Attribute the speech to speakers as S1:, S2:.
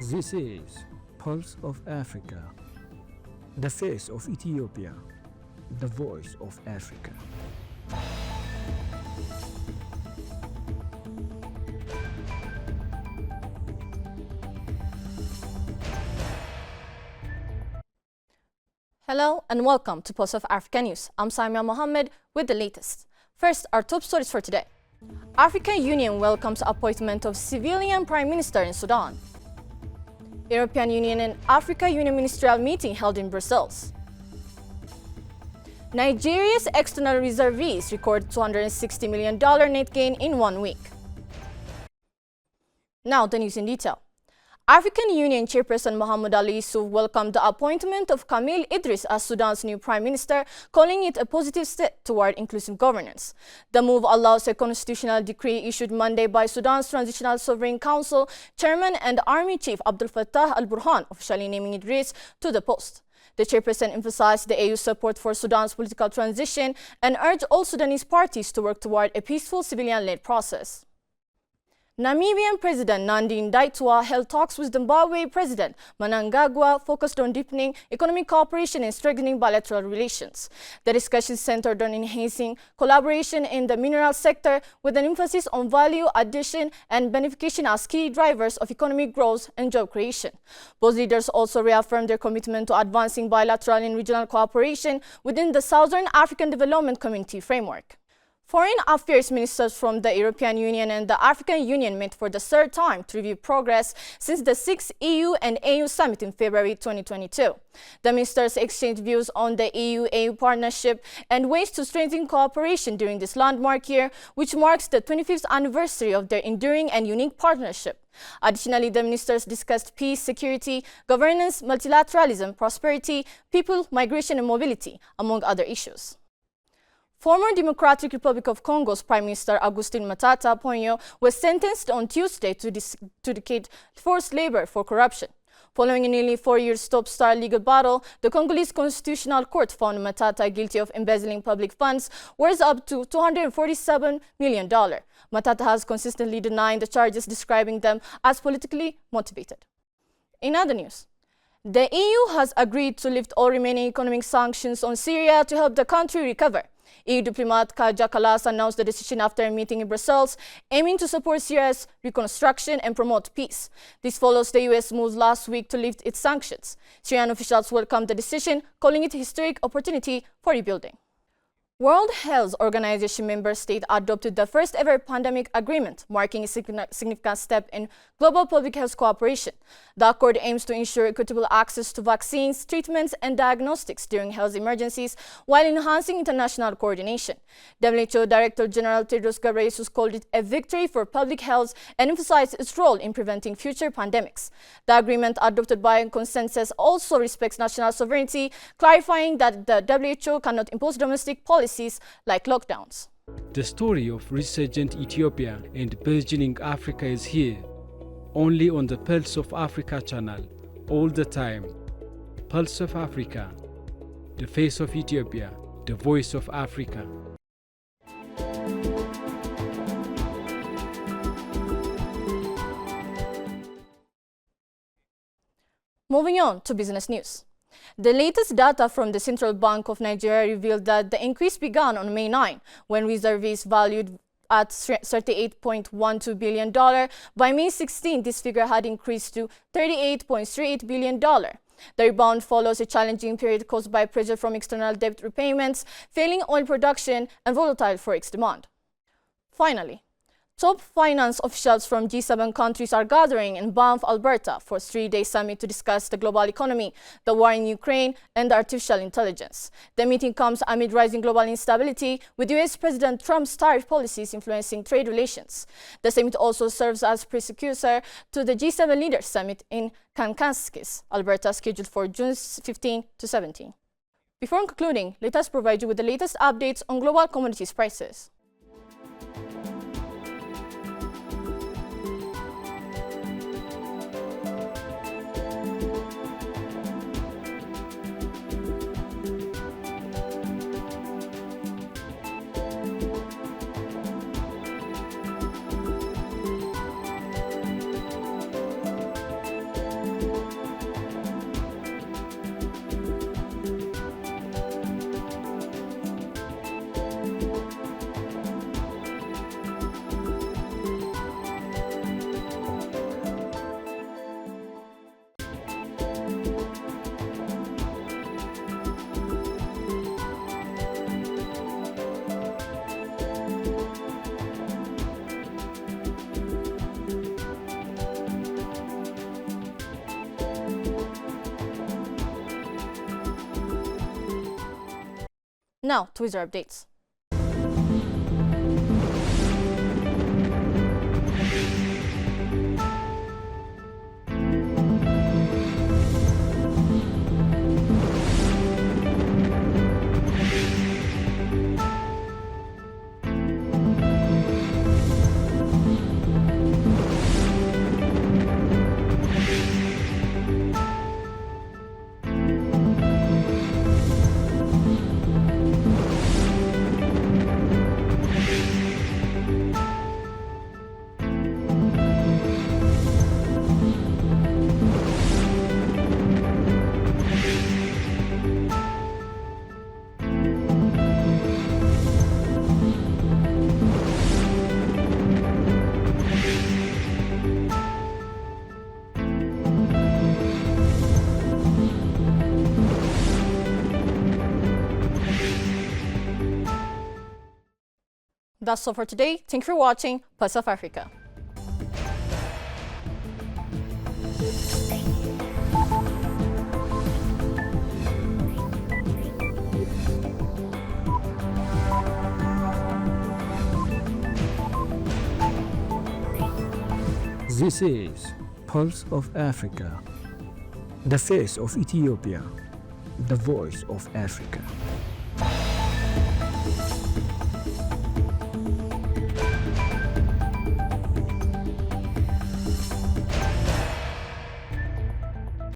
S1: This is Pulse of Africa, the face of Ethiopia, the voice of Africa.
S2: Hello and welcome to Pulse of Africa News. I'm Samia Mohammed with the latest. First, our top stories for today. African Union welcomes appointment of civilian prime minister in Sudan. European Union and Africa Union ministerial meeting held in Brussels. Nigeria's external reservees record $260 million net gain in 1 week. Now the news in detail. African Union Chairperson Mohamed Ali Yusuf welcomed the appointment of Camille Idris as Sudan's new prime minister, calling it a positive step toward inclusive governance. The move allows a constitutional decree issued Monday by Sudan's Transitional Sovereign Council chairman and Army Chief Abdel Fattah al-Burhan, officially naming Idris to the post. The chairperson emphasized the AU's support for Sudan's political transition and urged all Sudanese parties to work toward a peaceful civilian-led process. Namibian President Nandi Ndaitwah held talks with Zimbabwe President Mnangagwa focused on deepening economic cooperation and strengthening bilateral relations. The discussion centered on enhancing collaboration in the mineral sector with an emphasis on value addition and benefication as key drivers of economic growth and job creation. Both leaders also reaffirmed their commitment to advancing bilateral and regional cooperation within the Southern African Development Community framework. Foreign Affairs ministers from the European Union and the African Union met for the third time to review progress since the 6th EU and AU summit in February 2022. The ministers exchanged views on the EU-AU partnership and ways to strengthen cooperation during this landmark year, which marks the 25th anniversary of their enduring and unique partnership. Additionally, the ministers discussed peace, security, governance, multilateralism, prosperity, people, migration and mobility, among other issues. Former Democratic Republic of Congo's Prime Minister Augustin Matata Ponyo was sentenced on Tuesday to dedicate forced labor for corruption. Following a nearly 4-year stop-start legal battle, the Congolese Constitutional Court found Matata guilty of embezzling public funds worth up to $247 million. Matata has consistently denied the charges, describing them as politically motivated. In other news, the EU has agreed to lift all remaining economic sanctions on Syria to help the country recover. EU diplomat Kaja Kallas announced the decision after a meeting in Brussels, aiming to support Syria's reconstruction and promote peace. This follows the US move last week to lift its sanctions. Syrian officials welcomed the decision, calling it a historic opportunity for rebuilding. World Health Organization member state adopted the first ever pandemic agreement, marking a significant step in global public health cooperation. The accord aims to ensure equitable access to vaccines, treatments, and diagnostics during health emergencies while enhancing international coordination. WHO Director General Tedros Ghebreyesus called it a victory for public health and emphasized its role in preventing future pandemics. The agreement, adopted by consensus, also respects national sovereignty, clarifying that the WHO cannot impose domestic policies like lockdowns.
S3: The story of resurgent Ethiopia and burgeoning Africa is here, only on the Pulse of Africa channel, all the time. Pulse of Africa, the face of Ethiopia, the voice of Africa.
S2: Moving on to business news. The latest data from the Central Bank of Nigeria revealed that the increase began on May 9, when reserves valued at $38.12 billion. By May 16, this figure had increased to $38.38 billion. The rebound follows a challenging period caused by pressure from external debt repayments, failing oil production, and volatile forex demand. Finally, top finance officials from G7 countries are gathering in Banff, Alberta for a 3-day summit to discuss the global economy, the war in Ukraine, and artificial intelligence. The meeting comes amid rising global instability, with US President Trump's tariff policies influencing trade relations. The summit also serves as precursor to the G7 Leaders Summit in Kankakis, Alberta, scheduled for June 15 to 17. Before concluding, let us provide you with the latest updates on global commodities prices. Now to weather updates. That's all for today. Thank you for watching Pulse of Africa.
S1: This is Pulse of Africa, the face of Ethiopia, the voice of Africa.